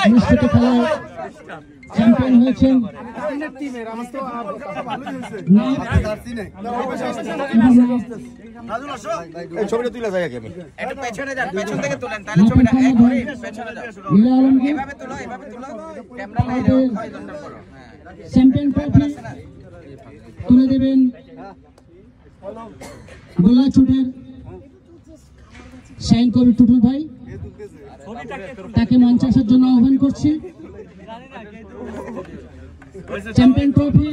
অনুষ্ঠিত খেলায় চ্যাম্পিয়ন হয়েছেন ছবিটা তুলে যাই আমি একটু পেছনে যান, পেছন থেকে তুলেন তাহলে ছবিটা এক করে পেছনে যান। এভাবে তুলো, এভাবে তুলো, ক্যামেরা লাইনে হরিজন্টাল করো। চ্যাম্পিয়ন ট্রফি তুলে দেবেন গোলাচুটের শাইন কবির টুটুল ভাই, তাকে মঞ্চে আসার জন্য আহ্বান করছি। চ্যাম্পিয়ন ট্রফি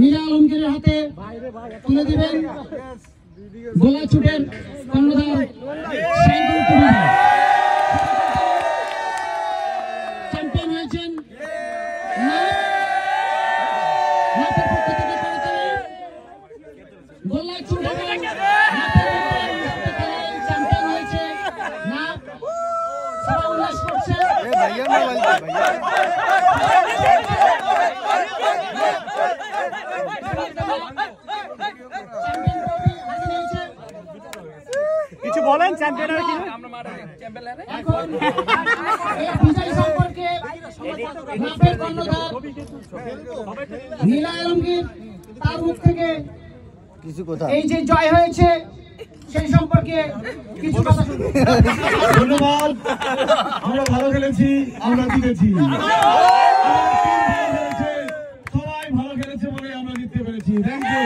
মীরা আলমগীরের হাতে তুলে দিবেন গোলাচুটের কর্ণধার শাইন কবির টুটুল ভাই। চ্যাম্পিয়ন হয়েছেন কিছু বলেন চ্যাম্পিয়নের কি এখন এই বিজয় সম্পর্কে মাপের কর্ণধার নীলা আলমগীর তার মুখ থেকে কিছু কথা এই যে জয় হয়েছে সেই সম্পর্কে কিছু কথা শুনবো। ধন্যবাদ। আমরা ভালো খেলেছি, আমরা জিতেছি। সবাই ভালো খেলেছে বলে আমরা জিততে পেরেছি। Thank you.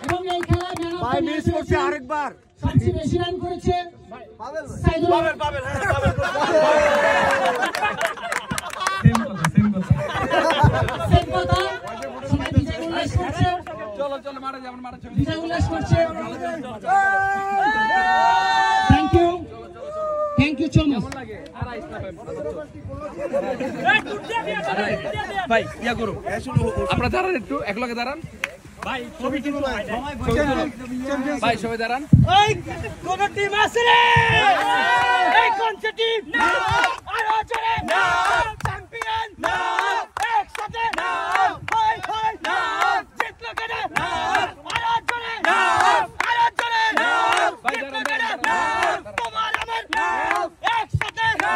এবং এই খেলায় ভাই মিস করছে আরেকবার সবচেয়ে বেশি রান করেছে সাইদুল পাবেল সেম কথা সবাই বিজয় উল্লাস করছে, চলো চলো মারা যাবেন, মারা চলো। বিজয় উল্লাস করছে। Thank you so much. ভাই ইয়া করো, আপনারা দাঁড়ান, একটু একলগে দাঁড়ান ভাই, ছবি কিন্তু ভাই সবাই দাঁড়ান। এই কোন টিম আছে রে? এই কোন টিম? না আরো জোরে না, চ্যাম্পিয়ন না, একসাথে না, হাই হাই না, জিতলো কেন না, আরো জোরে না, আরো জোরে না, জিতলো কেন না, তোমার আমার না, একসাথে না।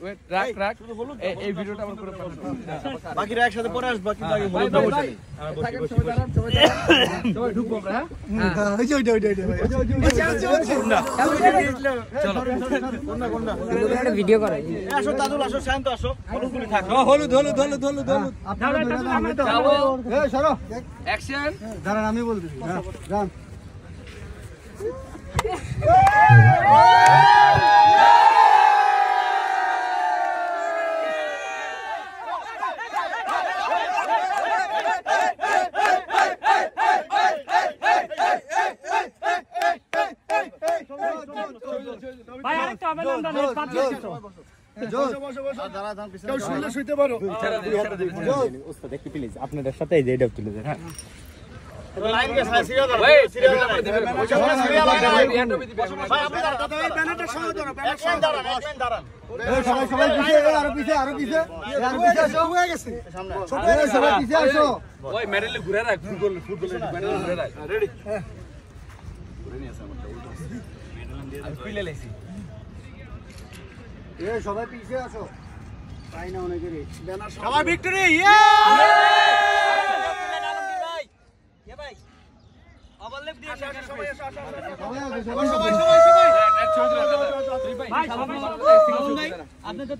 ওয়েট রাখ এই ভিডিওটা আমার করে পাঠান। বাকিরা একসাথে পরে আসবে বাকি আগে ভাই বলে ভাই থাকেন, সবাই দাঁড়ান, সবাই ঢুকবো আমরা। হ্যাঁ ওই যে চলো ভিডিও করে আসো দাদুল আসো শান্ত আসো হলুদগুলি থাক হলুদ যাবো, এই সরো অ্যাকশন। দাঁড়ান আমি বলতেছি যান ভাই আরেকটা অভিনন্দন, এই পাঁচ বছর কেউ শুনলে শুইতে পারো আপনাদের সাথে এই যে এটা তুলে দেন। লাইন কে সিরিয়াল দাও ওয়েট, সিরিয়াল এটা দাও দিবেন। ওই সব সিরিয়াল দাও হ্যান্ড দিবেন। ভাই আপনি দাঁড়ান দাদা এই ব্যানারটার সঙ্গে ধরো ব্যানার দাঁড়ান একজন দাঁড়ান এই সবাই পিছে আরো পিছে আসো হয়ে গেছে সামনে সবাই পিছে আসো ওই মেডেলে ঘুরে রাখ, ফুটবলের মেডেলে ঘুরে রাখ। রেডি আমি পিলে লাইছি। এই সবাই পিছে আসো তাই না অনেকেরই ব্যানার সবাই ভিক্টরি ইয়ে ভাই আবার লেফট দিয়ে সবাই সবাই ভাই সবাই আপনি তো